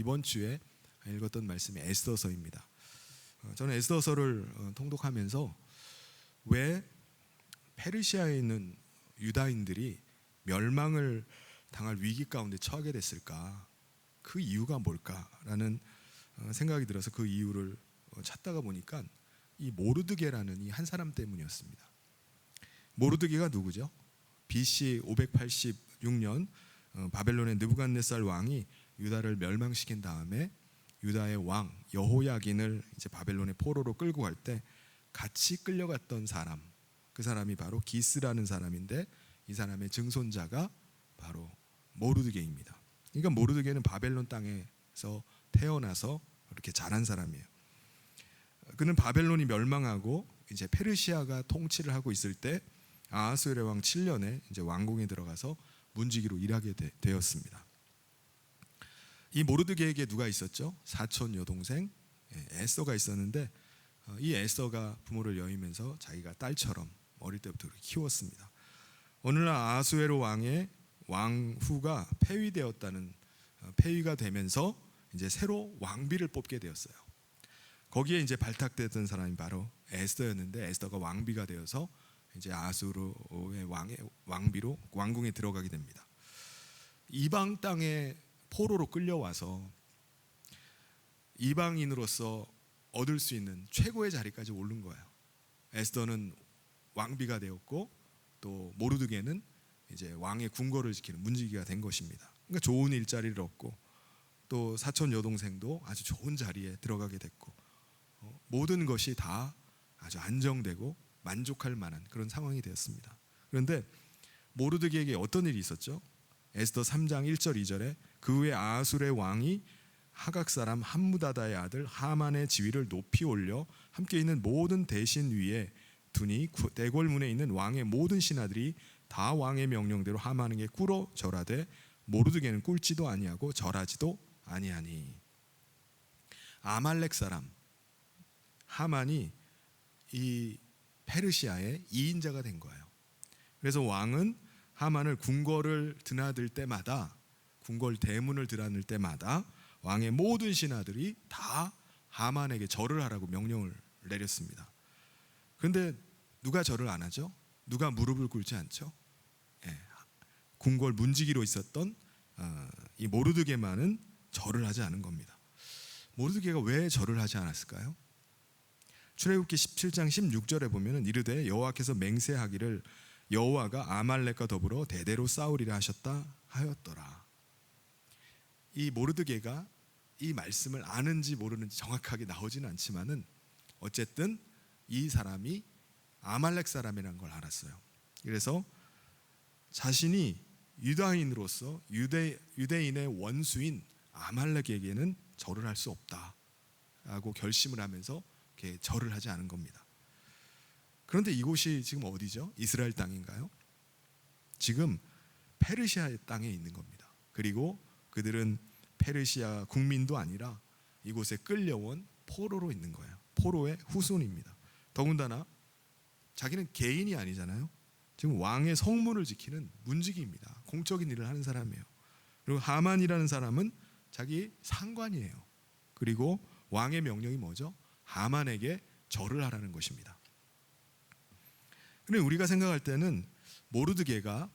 이번 주에 읽었던 말씀이 에스더서입니다. 저는 에스더서를 통독하면서 왜 페르시아에 있는 유다인들이 멸망을 당할 위기 가운데 처하게 됐을까? 그 이유가 뭘까라는 생각이 들어서 그 이유를 찾다가 보니까 이 모르드게라는 이 한 사람 때문이었습니다. 모르드게가 누구죠? BC 586년 바벨론의 느부갓네살 왕이 유다를 멸망시킨 다음에 유다의 왕 여호야긴을 이제 바벨론의 포로로 끌고 갈 때 같이 끌려갔던 사람, 그 사람이 바로 기스라는 사람인데 이 사람의 증손자가 바로 모르드게입니다. 그러니까 모르드게는 바벨론 땅에서 태어나서 이렇게 자란 사람이에요. 그는 바벨론이 멸망하고 이제 페르시아가 통치를 하고 있을 때 아하수에르 왕 7년에 이제 왕궁에 들어가서 문지기로 일하게 되었습니다. 이 모르드게에게 누가 있었죠? 사촌 여동생 에스더가 있었는데 이 에스더가 부모를 여의면서 자기가 딸처럼 어릴 때부터 키웠습니다. 어느 날 아하수에르 왕의 왕후가 폐위가 되면서 이제 새로 왕비를 뽑게 되었어요. 거기에 이제 발탁됐던 사람이 바로 에스더였는데 에스더가 왕비가 되어서 이제 아하수에르의 왕비로 왕궁에 들어가게 됩니다. 이방 땅에 포로로 끌려와서 이방인으로서 얻을 수 있는 최고의 자리까지 오른 거예요. 에스더는 왕비가 되었고 또 모르드게는 이제 왕의 궁궐을 지키는 문지기가 된 것입니다. 그러니까 좋은 일자리를 얻고 또 사촌 여동생도 아주 좋은 자리에 들어가게 됐고 모든 것이 다 아주 안정되고 만족할 만한 그런 상황이 되었습니다. 그런데 모르드게에게 어떤 일이 있었죠? 에스더 3장 1절 2절에 그 후에 아하술의 왕이 하각 사람 함무다다의 아들 하만의 지위를 높이 올려 함께 있는 모든 대신 위에 두니 대궐문에 있는 왕의 모든 신하들이 다 왕의 명령대로 하만에게 꿇어 절하되 모르드게는 꿇지도 아니하고 절하지도 아니하니. 아말렉 사람 하만이 이 페르시아의 2인자가 된 거예요. 그래서 왕은 하만을 궁궐을 드나들 때마다 궁궐 대문을 드나들 때마다 왕의 모든 신하들이 다 하만에게 절을 하라고 명령을 내렸습니다. 그런데 누가 절을 안 하죠? 누가 무릎을 꿇지 않죠? 궁궐 문지기로 있었던 이 모르드게만은 절을 하지 않은 겁니다. 모르드게가 왜 절을 하지 않았을까요? 출애굽기 17장 16절에 보면은 이르되 여호와께서 맹세하기를 여호와가 아말렉과 더불어 대대로 싸우리라 하셨다 하였더라. 이 모르드게가 이 말씀을 아는지 모르는지 정확하게 나오지는 않지만은 어쨌든 이 사람이 아말렉 사람이라는 걸 알았어요. 그래서 자신이 유다인으로서 유대인의 원수인 아말렉에게는 절을 할 수 없다라고 결심을 하면서 절을 하지 않은 겁니다. 그런데 이곳이 지금 어디죠? 이스라엘 땅인가요? 지금 페르시아의 땅에 있는 겁니다. 그리고 그들은 페르시아 국민도 아니라 이곳에 끌려온 포로로 있는 거예요. 포로의 후손입니다. 더군다나 자기는 개인이 아니잖아요. 지금 왕의 성문을 지키는 문지기입니다. 공적인 일을 하는 사람이에요. 그리고 하만이라는 사람은 자기 상관이에요. 그리고 왕의 명령이 뭐죠? 하만에게 절을 하라는 것입니다. 그런데 우리가 생각할 때는 모르드게가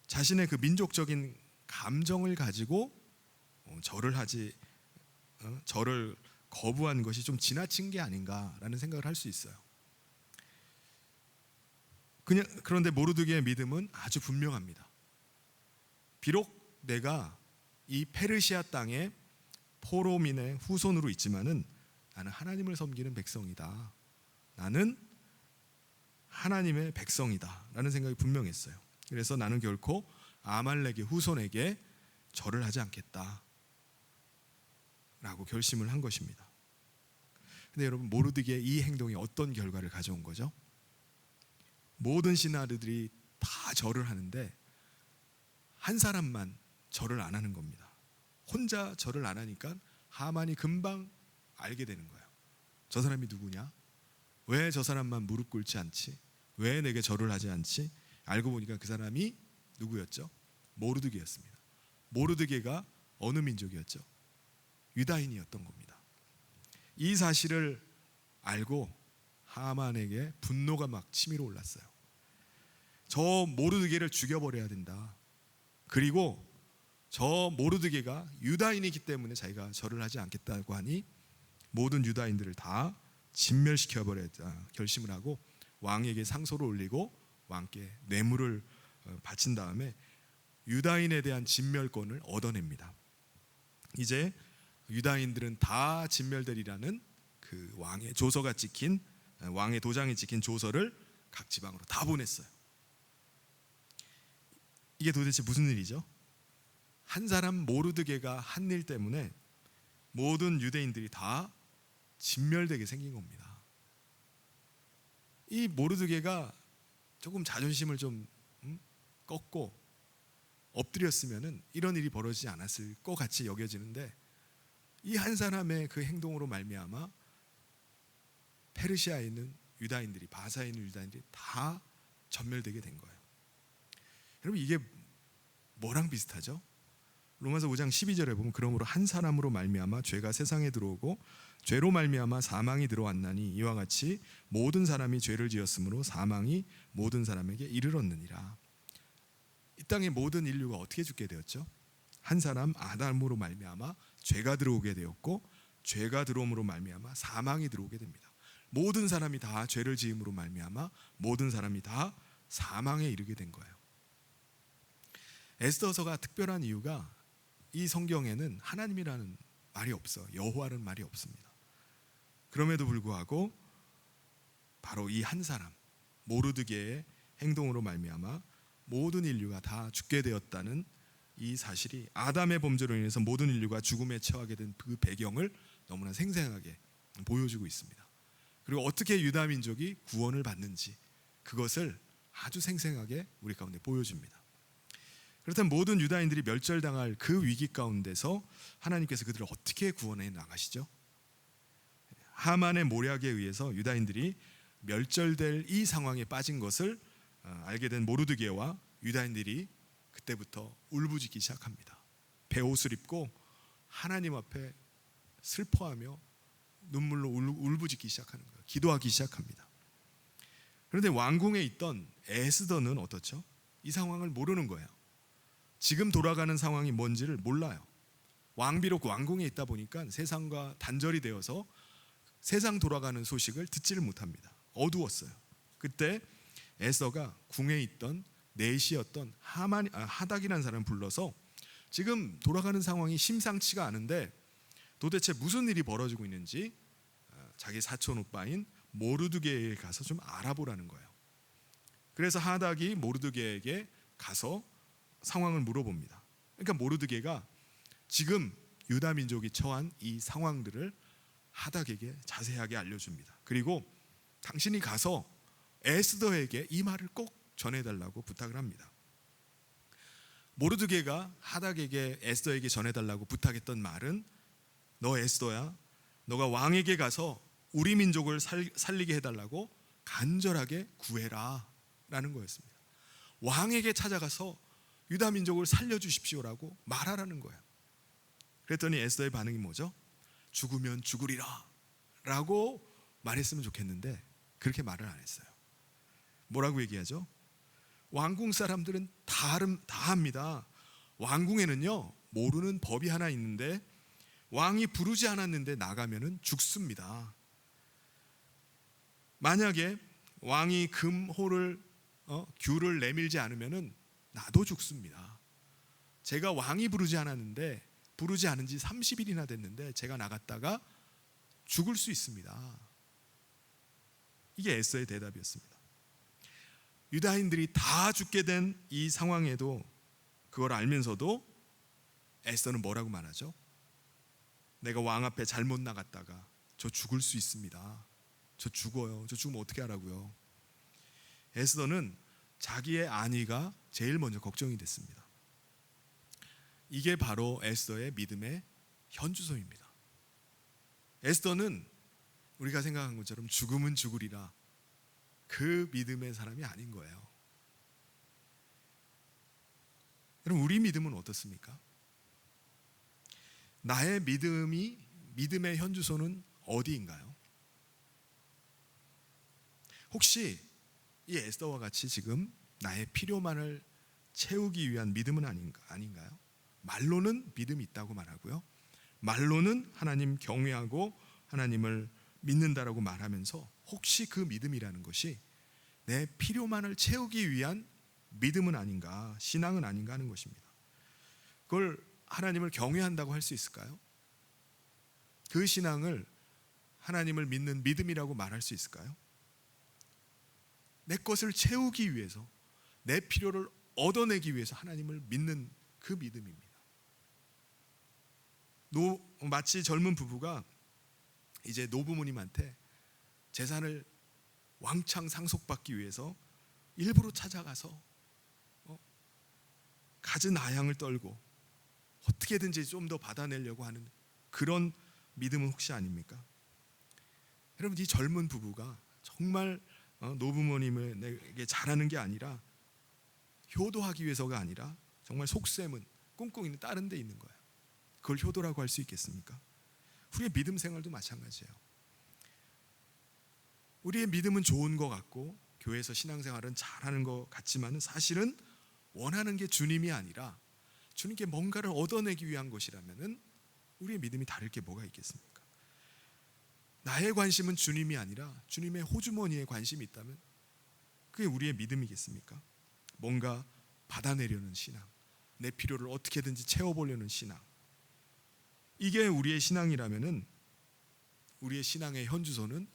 자신의 그 민족적인 감정을 가지고 절을 거부한 것이 좀 지나친 게 아닌가라는 생각을 할 수 있어요. 그런데 모르드게의 믿음은 아주 분명합니다. 비록 내가 이 페르시아 땅에 포로민의 후손으로 있지만은 나는 하나님을 섬기는 백성이다. 나는 하나님의 백성이다 라는 생각이 분명했어요. 그래서 나는 결코 아말렉의 후손에게 절을 하지 않겠다 라고 결심을 한 것입니다. 근데 여러분, 모르드게의 이 행동이 어떤 결과를 가져온 거죠? 모든 신하들이 다 절을 하는데 한 사람만 절을 안 하는 겁니다. 혼자 절을 안 하니까 하만이 금방 알게 되는 거예요. 저 사람이 누구냐? 왜 저 사람만 무릎 꿇지 않지? 왜 내게 절을 하지 않지? 알고 보니까 그 사람이 누구였죠? 모르드게였습니다. 모르드게가 어느 민족이었죠? 유다인이었던 겁니다. 이 사실을 알고 하만에게 분노가 막 치밀어 올랐어요. 저 모르드게를 죽여버려야 된다. 그리고 저 모르드게가 유다인이기 때문에 자기가 절을 하지 않겠다고 하니 모든 유다인들을 다 진멸시켜버렸다 결심을 하고 왕에게 상소를 올리고 왕께 뇌물을 바친 다음에 유다인에 대한 진멸권을 얻어냅니다. 이제 유다인들은 다 진멸되리라는 그 왕의 조서가 찍힌 왕의 도장이 찍힌 조서를 각 지방으로 다 보냈어요. 이게 도대체 무슨 일이죠? 한 사람 모르드게가 한 일 때문에 모든 유대인들이 다 진멸되게 생긴 겁니다. 이 모르드게가 조금 자존심을 좀 꺾고 엎드렸으면은 이런 일이 벌어지지 않았을 것 같이 여겨지는데 이 한 사람의 그 행동으로 말미암아 페르시아에 있는 유다인들이 바사에 있는 유다인들이 다 전멸되게 된 거예요. 여러분 이게 뭐랑 비슷하죠? 로마서 5장 12절에 보면 그러므로 한 사람으로 말미암아 죄가 세상에 들어오고 죄로 말미암아 사망이 들어왔나니 이와 같이 모든 사람이 죄를 지었으므로 사망이 모든 사람에게 이르렀느니라. 이 땅의 모든 인류가 어떻게 죽게 되었죠? 한 사람 아담으로 말미암아 죄가 들어오게 되었고 죄가 들어옴으로 말미암아 사망이 들어오게 됩니다. 모든 사람이 다 죄를 지음으로 말미암아 모든 사람이 다 사망에 이르게 된 거예요. 에스더서가 특별한 이유가 이 성경에는 하나님이라는 말이 없어. 여호와라는 말이 없습니다. 그럼에도 불구하고 바로 이 한 사람 모르드게의 행동으로 말미암아 모든 인류가 다 죽게 되었다는 이 사실이 아담의 범죄로 인해서 모든 인류가 죽음에 처하게 된 그 배경을 너무나 생생하게 보여주고 있습니다. 그리고 어떻게 유다 민족이 구원을 받는지 그것을 아주 생생하게 우리 가운데 보여줍니다. 그렇다면 모든 유다인들이 멸절당할 그 위기 가운데서 하나님께서 그들을 어떻게 구원해 나가시죠? 하만의 모략에 의해서 유다인들이 멸절될 이 상황에 빠진 것을 알게 된 모르드게와 유다인들이 그때부터 울부짖기 시작합니다. 베옷을 입고 하나님 앞에 슬퍼하며 눈물로 울부짖기 시작하는 거예요. 기도하기 시작합니다. 그런데 왕궁에 있던 에스더는 어떻죠? 이 상황을 모르는 거예요. 지금 돌아가는 상황이 뭔지를 몰라요. 왕비록 왕궁에 있다 보니까 세상과 단절이 되어서 세상 돌아가는 소식을 듣지를 못합니다. 어두웠어요. 그때 에스더가 궁에 있던 내시였던 하닥이라는 사람을 불러서 지금 돌아가는 상황이 심상치가 않은데 도대체 무슨 일이 벌어지고 있는지 자기 사촌 오빠인 모르드게에게 가서 좀 알아보라는 거예요. 그래서 하닥이 모르드게에게 가서 상황을 물어봅니다. 그러니까 모르드게가 지금 유다 민족이 처한 이 상황들을 하닥에게 자세하게 알려줍니다. 그리고 당신이 가서 에스더에게 이 말을 꼭 전해달라고 부탁을 합니다. 모르드게가 하닥에게 에스더에게 전해달라고 부탁했던 말은 너 에스더야, 너가 왕에게 가서 우리 민족을 살리게 해달라고 간절하게 구해라 라는 거였습니다. 왕에게 찾아가서 유다 민족을 살려주십시오라고 말하라는 거예요. 그랬더니 에스더의 반응이 뭐죠? 죽으면 죽으리라 라고 말했으면 좋겠는데 그렇게 말을 안 했어요. 뭐라고 얘기하죠? 왕궁 사람들은 다 합니다. 왕궁에는요 모르는 법이 하나 있는데 왕이 부르지 않았는데 나가면은 죽습니다. 만약에 왕이 금호를 귤을 내밀지 않으면은 나도 죽습니다. 제가 왕이 부르지 않았는데 부르지 않은 지 30일이나 됐는데 제가 나갔다가 죽을 수 있습니다. 이게 에스더의 대답이었습니다. 유다인들이 다 죽게 된 이 상황에도 그걸 알면서도 에스더는 뭐라고 말하죠? 내가 왕 앞에 잘못 나갔다가 저 죽을 수 있습니다. 저 죽어요. 저 죽으면 어떻게 하라고요? 에스더는 자기의 안위가 제일 먼저 걱정이 됐습니다. 이게 바로 에스더의 믿음의 현주소입니다. 에스더는 우리가 생각한 것처럼 죽음은 죽으리라 그 믿음의 사람이 아닌 거예요. 여러분 우리 믿음은 어떻습니까? 나의 믿음의 현주소는 어디인가요? 혹시 이 에스더와 같이 지금 나의 필요만을 채우기 위한 믿음은 아닌가요? 말로는 믿음이 있다고 말하고요, 말로는 하나님 경외하고 하나님을 믿는다라고 말하면서 혹시 그 믿음이라는 것이 내 필요만을 채우기 위한 믿음은 아닌가, 신앙은 아닌가 하는 것입니다. 그걸 하나님을 경외한다고 할 수 있을까요? 그 신앙을 하나님을 믿는 믿음이라고 말할 수 있을까요? 내 것을 채우기 위해서, 내 필요를 얻어내기 위해서 하나님을 믿는 그 믿음입니다. 마치 젊은 부부가 이제 노부모님한테 재산을 왕창 상속받기 위해서 일부러 찾아가서 갖은 아양을 떨고 어떻게든지 좀 더 받아내려고 하는 그런 믿음은 혹시 아닙니까? 여러분, 이 젊은 부부가 정말 노부모님에게 잘하는 게 아니라, 효도하기 위해서가 아니라 정말 속셈은 꿍꿍 있는 다른 데 있는 거예요. 그걸 효도라고 할 수 있겠습니까? 우리의 믿음 생활도 마찬가지예요. 우리의 믿음은 좋은 것 같고 교회에서 신앙생활은 잘하는 것 같지만 사실은 원하는 게 주님이 아니라 주님께 뭔가를 얻어내기 위한 것이라면 우리의 믿음이 다를 게 뭐가 있겠습니까? 나의 관심은 주님이 아니라 주님의 호주머니에 관심이 있다면 그게 우리의 믿음이겠습니까? 뭔가 받아내려는 신앙, 내 필요를 어떻게든지 채워보려는 신앙, 이게 우리의 신앙이라면 우리의 신앙의 현주소는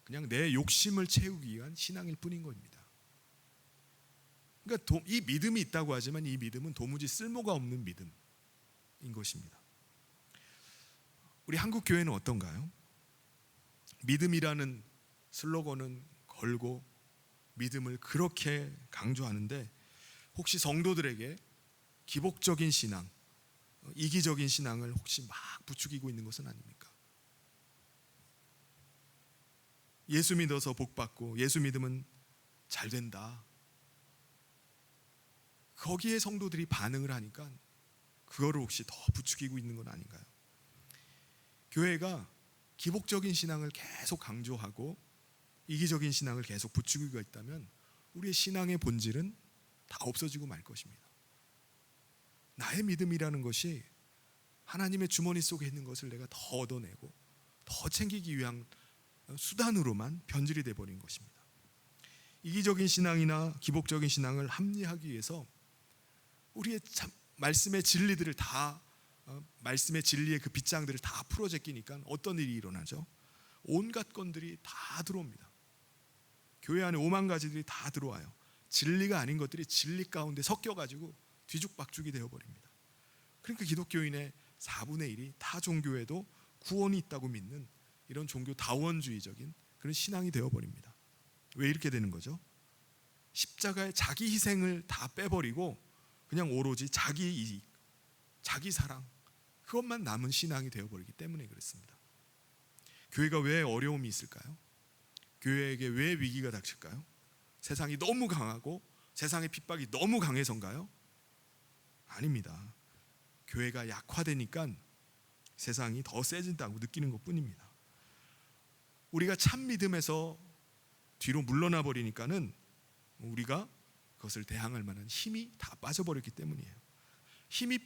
그냥 내 욕심을 채우기 위한 신앙일 뿐인 겁니다. 그러니까 이 믿음이 있다고 하지만 이 믿음은 도무지 쓸모가 없는 믿음인 것입니다. 우리 한국 교회는 어떤가요? 믿음이라는 슬로건은 걸고 믿음을 그렇게 강조하는데 혹시 성도들에게 기복적인 신앙, 이기적인 신앙을 혹시 막 부추기고 있는 것은 아닙니까? 예수 믿어서 복 받고 예수 믿으면 잘 된다, 거기에 성도들이 반응을 하니까 그거를 혹시 더 부추기고 있는 건 아닌가요? 교회가 기복적인 신앙을 계속 강조하고 이기적인 신앙을 계속 부추기고 있다면 우리의 신앙의 본질은 다 없어지고 말 것입니다. 나의 믿음이라는 것이 하나님의 주머니 속에 있는 것을 내가 더 얻어내고 더 챙기기 위한 수단으로만 변질이 되어버린 것입니다. 이기적인 신앙이나 기복적인 신앙을 합리하기 위해서 우리의 말씀의 진리들을 다, 말씀의 진리의 그 빗장들을 다 풀어 제끼니까 어떤 일이 일어나죠? 온갖 건들이 다 들어옵니다. 교회 안에 오만 가지들이 다 들어와요. 진리가 아닌 것들이 진리 가운데 섞여가지고 뒤죽박죽이 되어버립니다. 그러니까 기독교인의 4분의 1이 타 종교에도 구원이 있다고 믿는 이런 종교 다원주의적인 그런 신앙이 되어버립니다. 왜 이렇게 되는 거죠? 십자가의 자기 희생을 다 빼버리고 그냥 오로지 자기 이익, 자기 사랑, 그것만 남은 신앙이 되어버리기 때문에 그렇습니다. 교회가 왜 어려움이 있을까요? 교회에게 왜 위기가 닥칠까요? 세상이 너무 강하고 세상의 핍박이 너무 강해서인가요? 아닙니다. 교회가 약화되니까 세상이 더 세진다고 느끼는 것뿐입니다. 우리가 참 믿음에서 뒤로 물러나 버리니까는 우리가 그것을 대항할 만한 힘이 다 빠져버렸기 때문이에요. 힘이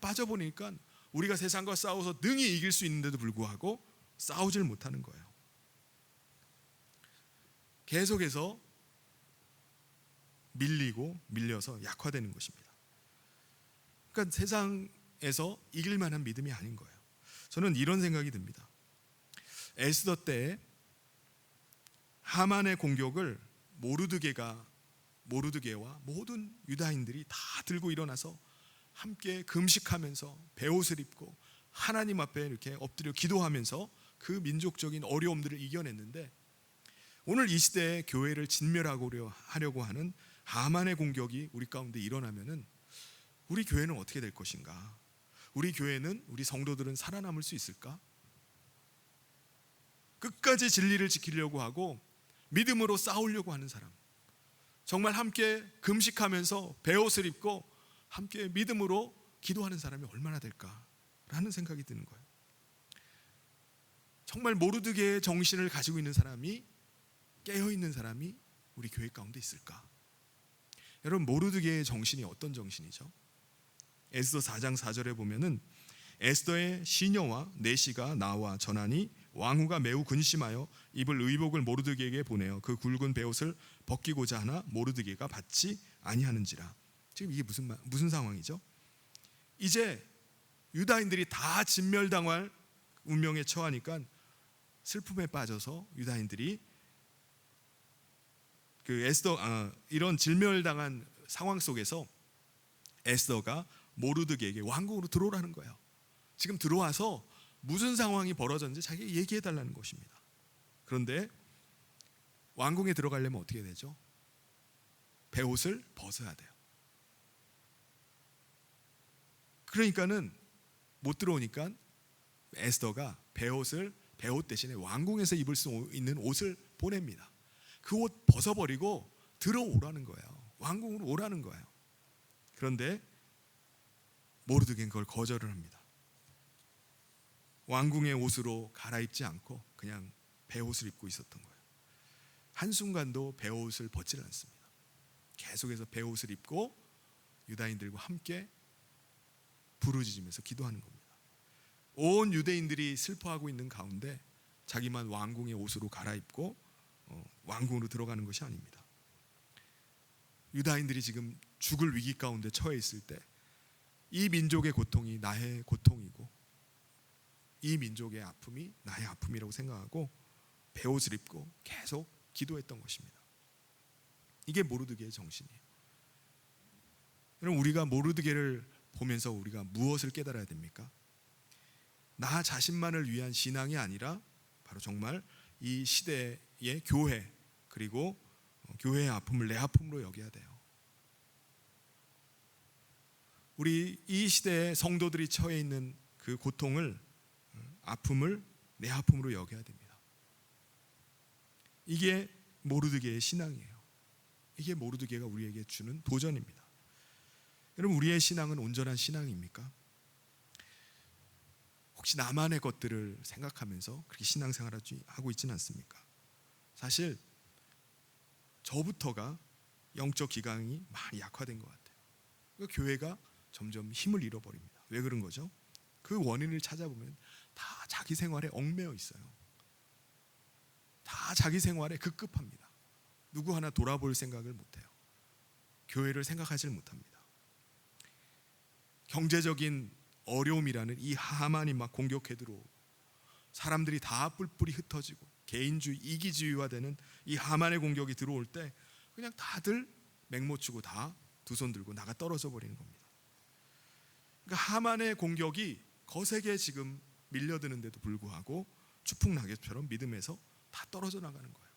빠져버리니까 우리가 세상과 싸워서 능히 이길 수 있는데도 불구하고 싸우질 못하는 거예요. 계속해서 밀려서 약화되는 것입니다. 그러니까 세상에서 이길 만한 믿음이 아닌 거예요. 저는 이런 생각이 듭니다. 에스더 때 하만의 공격을 모르드게와 모든 유다인들이 다 들고 일어나서 함께 금식하면서 베옷을 입고 하나님 앞에 이렇게 엎드려 기도하면서 그 민족적인 어려움들을 이겨냈는데 오늘 이 시대에 교회를 진멸하려고 하는 하만의 공격이 우리 가운데 일어나면은 우리 교회는 어떻게 될 것인가? 우리 교회는, 우리 성도들은 살아남을 수 있을까? 끝까지 진리를 지키려고 하고 믿음으로 싸우려고 하는 사람, 정말 함께 금식하면서 베옷을 입고 함께 믿음으로 기도하는 사람이 얼마나 될까라는 라는 생각이 드는 거예요. 정말 모르드게의 정신을 가지고 있는 사람이, 깨어있는 사람이 우리 교회 가운데 있을까? 여러분, 모르드게의 정신이 어떤 정신이죠? 에스더 4장 4절에 보면은 에스더의 시녀와 내시가 나와 전하니 왕후가 매우 근심하여 입을 의복을 모르드게에게 보내어 그 굵은 베옷을 벗기고자 하나 모르드게가 받지 아니하는지라. 지금 이게 무슨 상황이죠? 이제 유다인들이 다 진멸당할 운명에 처하니까 슬픔에 빠져서 유다인들이 이런 진멸당한 상황 속에서 에스더가 모르드게에게 왕궁으로 들어오라는 거예요. 지금 들어와서 무슨 상황이 벌어졌는지 자기가 얘기해 달라는 것입니다. 그런데 왕궁에 들어가려면 어떻게 되죠? 베옷을 벗어야 돼요. 그러니까는 못 들어오니까 에스더가 베옷 대신에 왕궁에서 입을 수 있는 옷을 보냅니다. 그 옷 벗어버리고 들어오라는 거예요. 왕궁으로 오라는 거예요. 그런데 모르드게는 그걸 거절을 합니다. 왕궁의 옷으로 갈아입지 않고 그냥 베옷을 입고 있었던 거예요. 한순간도 베옷을 벗지를 않습니다. 계속해서 베옷을 입고 유다인들과 함께 부르짖으면서 기도하는 겁니다. 온 유대인들이 슬퍼하고 있는 가운데 자기만 왕궁의 옷으로 갈아입고 왕궁으로 들어가는 것이 아닙니다. 유다인들이 지금 죽을 위기 가운데 처해 있을 때 이 민족의 고통이 나의 고통이고 이 민족의 아픔이 나의 아픔이라고 생각하고 베옷을 입고 계속 기도했던 것입니다. 이게 모르드게의 정신이에요. 여러분, 우리가 모르드게를 보면서 우리가 무엇을 깨달아야 됩니까? 나 자신만을 위한 신앙이 아니라 바로 정말 이 시대의 교회, 그리고 교회의 아픔을 내 아픔으로 여겨야 돼요. 우리 이 시대의 성도들이 처해 있는 그 고통을, 아픔을 내 아픔으로 여겨야 됩니다. 이게 모르드게의 신앙이에요. 이게 모르드게가 우리에게 주는 도전입니다. 여러분, 우리의 신앙은 온전한 신앙입니까? 혹시 나만의 것들을 생각하면서 그렇게 신앙생활을 하고 있지는 않습니까? 사실 저부터가 영적 기강이 많이 약화된 것 같아요. 그러니까 교회가 점점 힘을 잃어버립니다. 왜 그런 거죠? 그 원인을 찾아보면 다 자기 생활에 얽매여 있어요. 다 자기 생활에 급급합니다. 누구 하나 돌아볼 생각을 못해요. 교회를 생각하지 못합니다. 경제적인 어려움이라는 이 하만이 막 공격해 들어오고 사람들이 다 뿔뿔이 흩어지고 개인주의, 이기주의화되는 이 하만의 공격이 들어올 때 그냥 다들 맹모치고 다 두 손 들고 나가 떨어져 버리는 겁니다. 그러니까 하만의 공격이 거세게 지금 밀려드는데도 불구하고 추풍낙엽처럼 믿음에서 다 떨어져 나가는 거예요.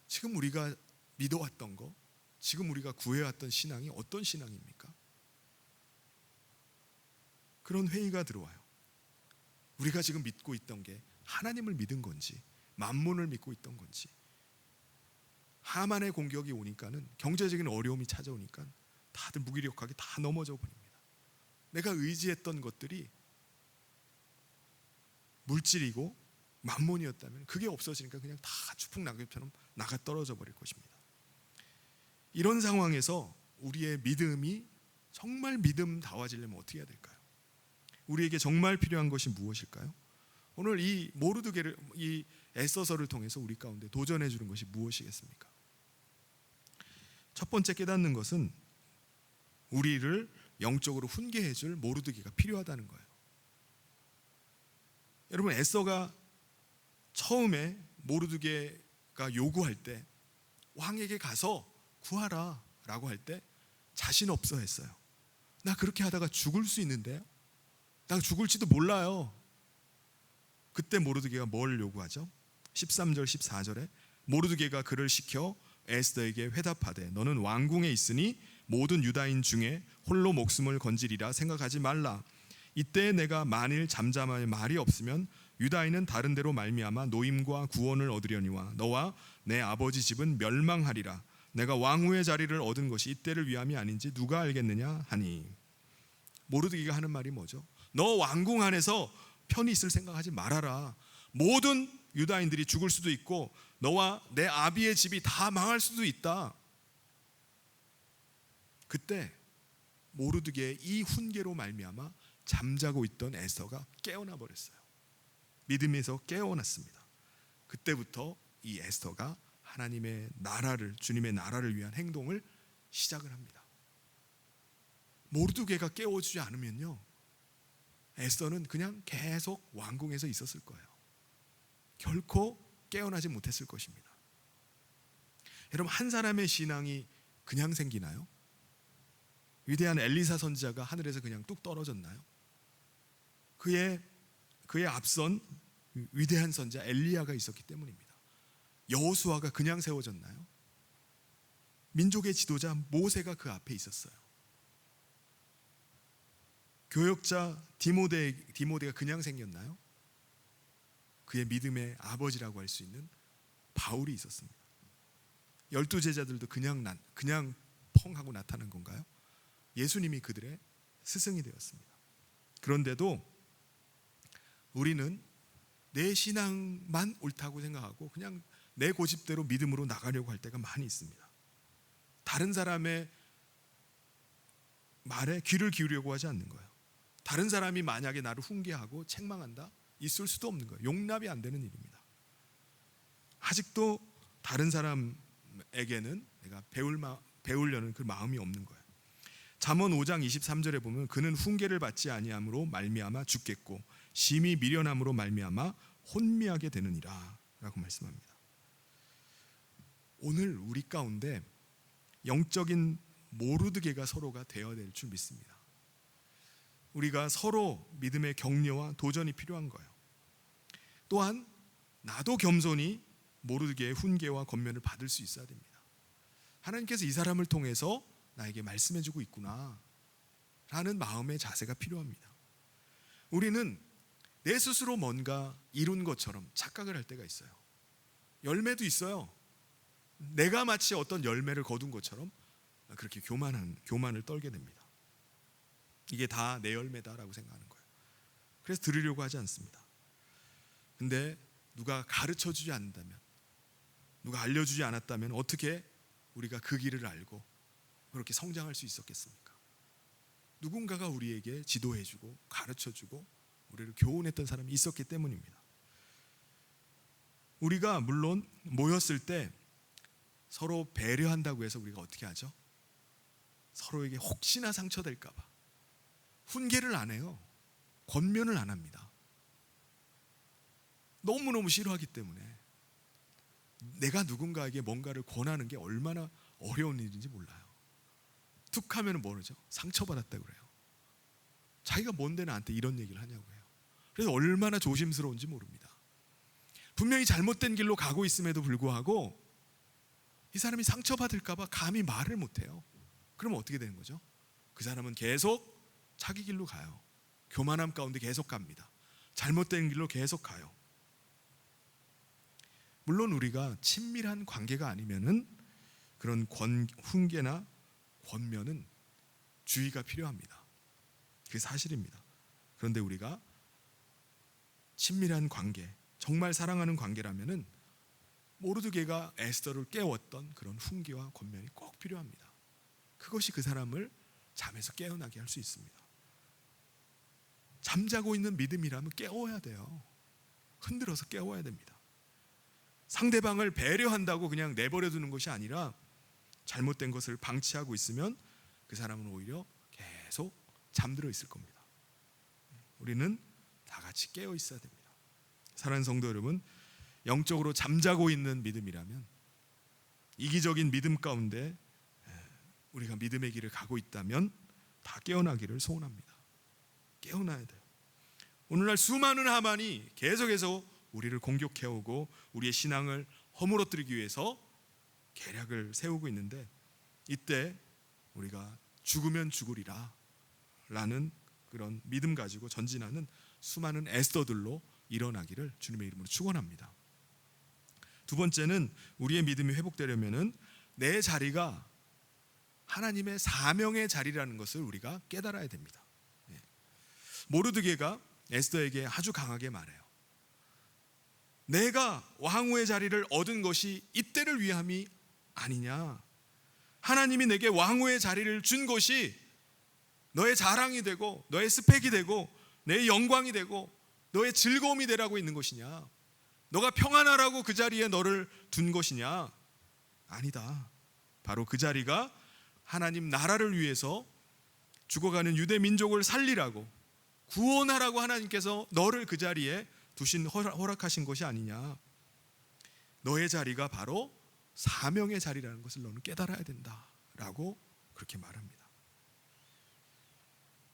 지금 우리가 믿어왔던 거, 지금 우리가 구해왔던 신앙이 어떤 신앙입니까? 그런 회의가 들어와요. 우리가 지금 믿고 있던 게 하나님을 믿은 건지 만몬을 믿고 있던 건지. 하만의 공격이 오니까는, 경제적인 어려움이 찾아오니까 다들 무기력하게 다 넘어져 버립니다. 내가 의지했던 것들이 물질이고 만몬이었다면 그게 없어지니까 그냥 다 추풍낙엽처럼 나가 떨어져 버릴 것입니다. 이런 상황에서 우리의 믿음이 정말 믿음다워지려면 어떻게 해야 될까요? 우리에게 정말 필요한 것이 무엇일까요? 오늘 이 모르드게를, 이 에스더서를 통해서 우리 가운데 도전해 주는 것이 무엇이겠습니까? 첫 번째 깨닫는 것은 우리를 영적으로 훈계해 줄 모르드게가 필요하다는 거예요. 여러분, 에스더가 처음에 모르드게가 요구할 때 왕에게 가서 구하라 라고 할 때 자신 없어 했어요. 나 그렇게 하다가 죽을 수 있는데요? 나 죽을지도 몰라요. 그때 모르드게가 뭘 요구하죠? 13절 14절에 모르드게가 그를 시켜 에스더에게 회답하되 너는 왕궁에 있으니 모든 유다인 중에 홀로 목숨을 건지리라 생각하지 말라. 이때 내가 만일 잠잠하여 말이 없으면 유다인은 다른 데로 말미암아 노임과 구원을 얻으려니와 너와 내 아버지 집은 멸망하리라. 내가 왕후의 자리를 얻은 것이 이때를 위함이 아닌지 누가 알겠느냐 하니. 모르드게가 하는 말이 뭐죠? 너 왕궁 안에서 편히 있을 생각하지 말아라. 모든 유다인들이 죽을 수도 있고 너와 내 아비의 집이 다 망할 수도 있다. 그때 모르드게의 이 훈계로 말미암아 잠자고 있던 에스더가 깨어나 버렸어요. 믿음에서 깨어났습니다. 그때부터 이 에스더가 하나님의 나라를, 주님의 나라를 위한 행동을 시작을 합니다. 모르드게가 깨워주지 않으면요, 에스더는 그냥 계속 왕궁에서 있었을 거예요. 결코 깨어나지 못했을 것입니다. 여러분, 한 사람의 신앙이 그냥 생기나요? 위대한 엘리사 선지자가 하늘에서 그냥 뚝 떨어졌나요? 그의 앞선 위대한 선지자 엘리야가 있었기 때문입니다. 여호수아가 그냥 세워졌나요? 민족의 지도자 모세가 그 앞에 있었어요. 교역자 디모데가 그냥 생겼나요? 그의 믿음의 아버지라고 할 수 있는 바울이 있었습니다. 12제자들도 그냥 펑 하고 나타난 건가요? 예수님이 그들의 스승이 되었습니다. 그런데도 우리는 내 신앙만 옳다고 생각하고 그냥 내 고집대로 믿음으로 나가려고 할 때가 많이 있습니다. 다른 사람의 말에 귀를 기울이려고 하지 않는 거예요. 다른 사람이 만약에 나를 훈계하고 책망한다? 있을 수도 없는 거예요. 용납이 안 되는 일입니다. 아직도 다른 사람에게는 내가 배우려는 그 마음이 없는 거예요. 잠언 5장 23절에 보면 그는 훈계를 받지 아니함으로 말미암아 죽겠고 심히 미련함으로 말미암아 혼미하게 되느니라 라고 말씀합니다. 오늘 우리 가운데 영적인 모르드게가 서로가 되어야 될 줄 믿습니다. 우리가 서로 믿음의 격려와 도전이 필요한 거예요. 또한 나도 겸손히 모르드게의 훈계와 권면을 받을 수 있어야 됩니다. 하나님께서 이 사람을 통해서 나에게 말씀해주고 있구나 라는 마음의 자세가 필요합니다. 우리는 내 스스로 뭔가 이룬 것처럼 착각을 할 때가 있어요. 열매도 있어요. 내가 마치 어떤 열매를 거둔 것처럼 그렇게 교만을 떨게 됩니다. 이게 다 내 열매다라고 생각하는 거예요. 그래서 들으려고 하지 않습니다. 근데 누가 가르쳐주지 않는다면, 누가 알려주지 않았다면 어떻게 우리가 그 길을 알고 그렇게 성장할 수 있었겠습니까? 누군가가 우리에게 지도해주고 가르쳐주고 우리를 교훈했던 사람이 있었기 때문입니다. 우리가 물론 모였을 때 서로 배려한다고 해서 우리가 어떻게 하죠? 서로에게 혹시나 상처될까 봐 훈계를 안 해요. 권면을 안 합니다. 너무너무 싫어하기 때문에. 내가 누군가에게 뭔가를 권하는 게 얼마나 어려운 일인지 몰라요. 툭 하면 뭐죠? 상처받았다고 그래요. 자기가 뭔데 나한테 이런 얘기를 하냐고 해요. 그래서 얼마나 조심스러운지 모릅니다. 분명히 잘못된 길로 가고 있음에도 불구하고 이 사람이 상처받을까 봐 감히 말을 못해요. 그러면 어떻게 되는 거죠? 그 사람은 계속 자기 길로 가요. 교만함 가운데 계속 갑니다. 잘못된 길로 계속 가요. 물론 우리가 친밀한 관계가 아니면은 그런 훈계나 권면은 주의가 필요합니다. 그게 사실입니다. 그런데 우리가 친밀한 관계, 정말 사랑하는 관계라면은 모르드게가 에스더를 깨웠던 그런 훈계와 권면이 꼭 필요합니다. 그것이 그 사람을 잠에서 깨어나게 할 수 있습니다. 잠자고 있는 믿음이라면 깨워야 돼요. 흔들어서 깨워야 됩니다. 상대방을 배려한다고 그냥 내버려 두는 것이 아니라 잘못된 것을 방치하고 있으면 그 사람은 오히려 계속 잠들어 있을 겁니다. 우리는 다 같이 깨어 있어야 됩니다. 사랑하는 성도 여러분, 영적으로 잠자고 있는 믿음이라면, 이기적인 믿음 가운데 우리가 믿음의 길을 가고 있다면 다 깨어나기를 소원합니다. 깨어나야 돼요. 오늘날 수많은 하만이 계속해서 우리를 공격해오고 우리의 신앙을 허물어뜨리기 위해서 계략을 세우고 있는데, 이때 우리가 죽으면 죽으리라 라는 그런 믿음 가지고 전진하는 수많은 에스더들로 일어나기를 주님의 이름으로 축원합니다. 두 번째는 우리의 믿음이 회복되려면은 내 자리가 하나님의 사명의 자리라는 것을 우리가 깨달아야 됩니다. 모르드게가 에스더에게 아주 강하게 말해요. 내가 왕후의 자리를 얻은 것이 이때를 위함이 아니냐. 하나님이 내게 왕후의 자리를 준 것이 너의 자랑이 되고 너의 스펙이 되고 내 영광이 되고 너의 즐거움이 되라고 있는 것이냐? 너가 평안하라고 그 자리에 너를 둔 것이냐? 아니다. 바로 그 자리가 하나님 나라를 위해서 죽어가는 유대 민족을 살리라고 구원하라고 하나님께서 너를 그 자리에 허락하신 것이 아니냐. 너의 자리가 바로 사명의 자리라는 것을 너는 깨달아야 된다라고 그렇게 말합니다.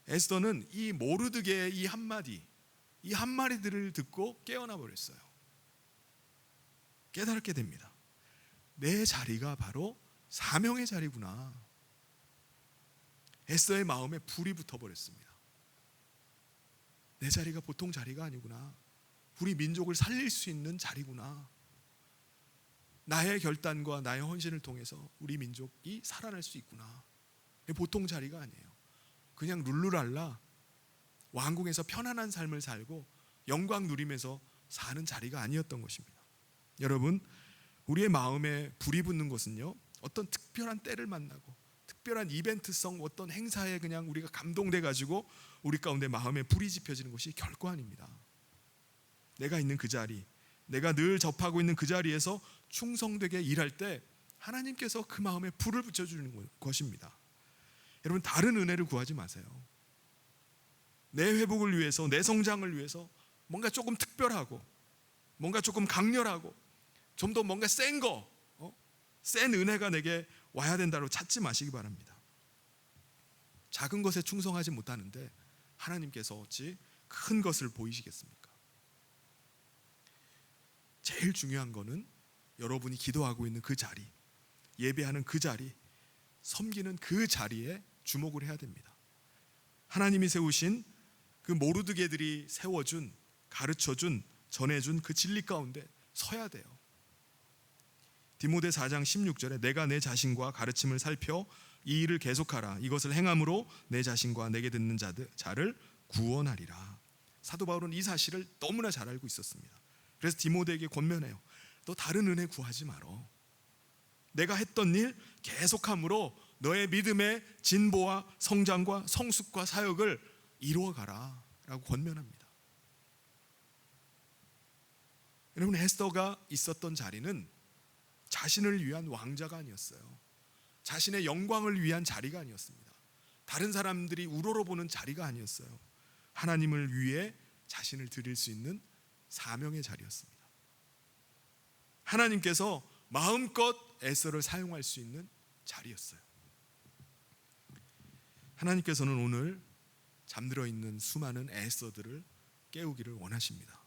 에스더는 이 모르드게의 이 한마디들을 듣고 깨어나 버렸어요. 깨닫게 됩니다. 내 자리가 바로 사명의 자리구나. 에스더의 마음에 불이 붙어 버렸습니다. 내 자리가 보통 자리가 아니구나. 우리 민족을 살릴 수 있는 자리구나. 나의 결단과 나의 헌신을 통해서 우리 민족이 살아날 수 있구나. 보통 자리가 아니에요. 그냥 룰루랄라 왕궁에서 편안한 삶을 살고 영광 누리면서 사는 자리가 아니었던 것입니다. 여러분, 우리의 마음에 불이 붙는 것은요, 어떤 특별한 때를 만나고 특별한 이벤트성 어떤 행사에 그냥 우리가 감동돼 가지고 우리 가운데 마음에 불이 지펴지는 것이 결코 아닙니다. 내가 있는 그 자리, 내가 늘 접하고 있는 그 자리에서 충성되게 일할 때 하나님께서 그 마음에 불을 붙여주는 것입니다. 여러분, 다른 은혜를 구하지 마세요. 내 회복을 위해서, 내 성장을 위해서 뭔가 조금 특별하고 뭔가 조금 강렬하고 좀 더 뭔가 센 은혜가 내게 와야 된다고 찾지 마시기 바랍니다. 작은 것에 충성하지 못하는데 하나님께서 어찌 큰 것을 보이시겠습니까? 제일 중요한 거는 여러분이 기도하고 있는 그 자리, 예배하는 그 자리, 섬기는 그 자리에 주목을 해야 됩니다. 하나님이 세우신 그 모르드게들이 세워준, 가르쳐준, 전해준 그 진리 가운데 서야 돼요. 디모데 4장 16절에 내가 내 자신과 가르침을 살펴 이 일을 계속하라. 이것을 행함으로 내 자신과 내게 듣는 자를 구원하리라. 사도 바울은 이 사실을 너무나 잘 알고 있었습니다. 그래서 디모데에게 권면해요. 너 다른 은혜 구하지 말어. 내가 했던 일 계속함으로 너의 믿음의 진보와 성장과 성숙과 사역을 이루어가라 라고 권면합니다. 여러분, 에스더가 있었던 자리는 자신을 위한 왕자가 아니었어요. 자신의 영광을 위한 자리가 아니었습니다. 다른 사람들이 우러러보는 자리가 아니었어요. 하나님을 위해 자신을 드릴 수 있는 사명의 자리였습니다. 하나님께서 마음껏 에스더를 사용할 수 있는 자리였어요. 하나님께서는 오늘 잠들어 있는 수많은 에스더들을 깨우기를 원하십니다.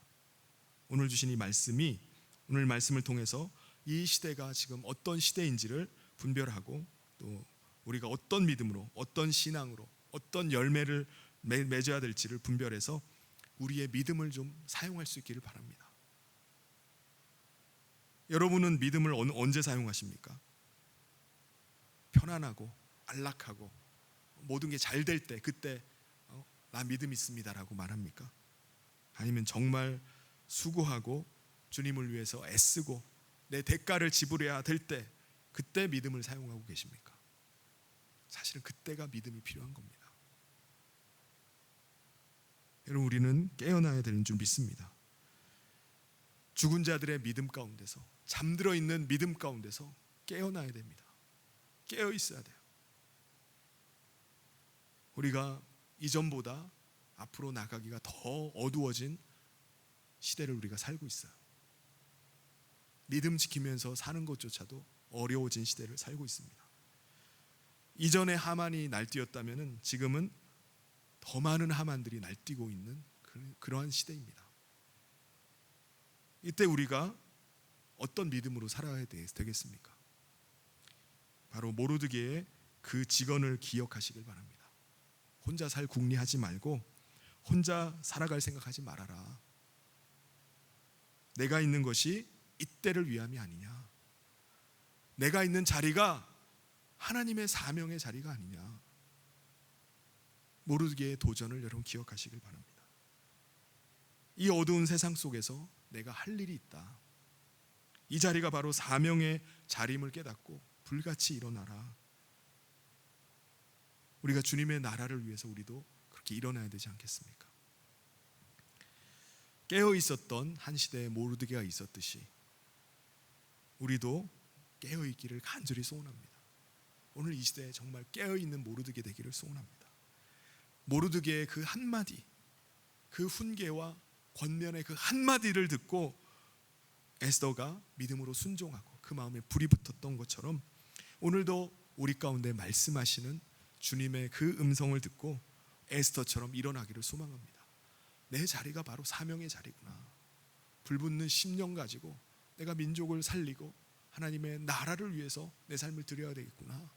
오늘 주신 이 말씀이, 오늘 말씀을 통해서 이 시대가 지금 어떤 시대인지를 분별하고 또 우리가 어떤 믿음으로, 어떤 신앙으로, 어떤 열매를 맺어야 될지를 분별해서 우리의 믿음을 좀 사용할 수 있기를 바랍니다. 여러분은 믿음을 언제 사용하십니까? 편안하고 안락하고 모든 게 잘 될 때, 그때 나 믿음 있습니다라고 말합니까? 아니면 정말 수고하고 주님을 위해서 애쓰고 내 대가를 지불해야 될 때, 그때 믿음을 사용하고 계십니까? 사실은 그때가 믿음이 필요한 겁니다. 여러분, 우리는 깨어나야 되는 줄 믿습니다. 죽은 자들의 믿음 가운데서, 잠들어 있는 믿음 가운데서 깨어나야 됩니다. 깨어 있어야 돼요. 우리가 이전보다 앞으로 나가기가 더 어두워진 시대를 우리가 살고 있어요. 믿음 지키면서 사는 것조차도 어려워진 시대를 살고 있습니다. 이전에 하만이 날뛰었다면 지금은 더 많은 하만들이 날뛰고 있는 그러한 시대입니다. 이때 우리가 어떤 믿음으로 살아야 되겠습니까? 바로 모르드게의 그 직언을 기억하시길 바랍니다. 혼자 살 궁리하지 말고 혼자 살아갈 생각하지 말아라. 내가 있는 것이 이때를 위함이 아니냐. 내가 있는 자리가 하나님의 사명의 자리가 아니냐. 모르드게의 도전을 여러분 기억하시길 바랍니다. 이 어두운 세상 속에서 내가 할 일이 있다. 이 자리가 바로 사명의 자림을 깨닫고 불같이 일어나라. 우리가 주님의 나라를 위해서 우리도 그렇게 일어나야 되지 않겠습니까? 깨어 있었던 한 시대에 모르드게가 있었듯이 우리도 깨어 있기를 간절히 소원합니다. 오늘 이 시대에 정말 깨어 있는 모르드게 되기를 소원합니다. 모르드게의 그 한마디, 그 훈계와 권면의 그 한마디를 듣고 에스더가 믿음으로 순종하고 그 마음에 불이 붙었던 것처럼 오늘도 우리 가운데 말씀하시는 주님의 그 음성을 듣고 에스더처럼 일어나기를 소망합니다. 내 자리가 바로 사명의 자리구나. 불붙는 심령 가지고 내가 민족을 살리고 하나님의 나라를 위해서 내 삶을 드려야 되겠구나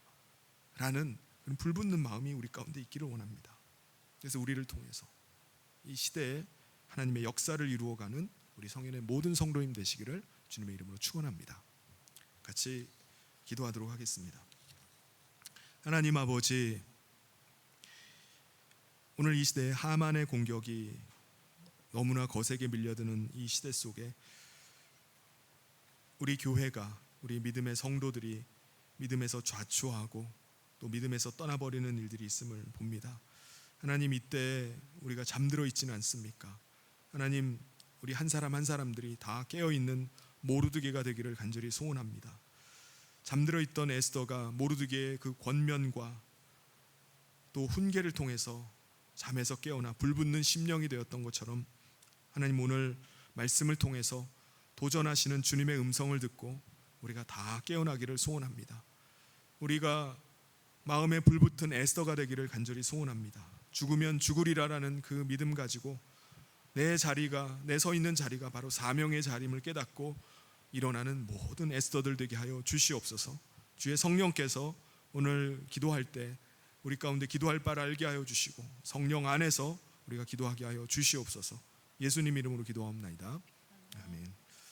라는 그런 불붙는 마음이 우리 가운데 있기를 원합니다. 그래서 우리를 통해서 이 시대에 하나님의 역사를 이루어가는 우리 성현의 모든 성도님 되시기를 주님의 이름으로 축원합니다. 같이 기도하도록 하겠습니다. 하나님 아버지, 오늘 이 시대에 하만의 공격이 너무나 거세게 밀려드는 이 시대 속에 우리 교회가, 우리 믿음의 성도들이 믿음에서 좌초하고 또 믿음에서 떠나버리는 일들이 있음을 봅니다. 하나님, 이때 우리가 잠들어 있지는 않습니까? 하나님, 우리 한 사람 한 사람들이 다 깨어있는 모르드게가 되기를 간절히 소원합니다. 잠들어 있던 에스더가 모르드게의 그 권면과 또 훈계를 통해서 잠에서 깨어나 불붙는 심령이 되었던 것처럼 하나님, 오늘 말씀을 통해서 도전하시는 주님의 음성을 듣고 우리가 다 깨어나기를 소원합니다. 우리가 마음에 불붙은 에스더가 되기를 간절히 소원합니다. 죽으면 죽으리라라는 그 믿음 가지고 내 자리가, 내 서 있는 자리가 바로 사명의 자림을 깨닫고 일어나는 모든 에스더들 되게 하여 주시옵소서. 주의 성령께서 오늘 기도할 때 우리 가운데 기도할 바를 알게 하여 주시고 성령 안에서 우리가 기도하게 하여 주시옵소서. 예수님 이름으로 기도하옵나이다. 아멘.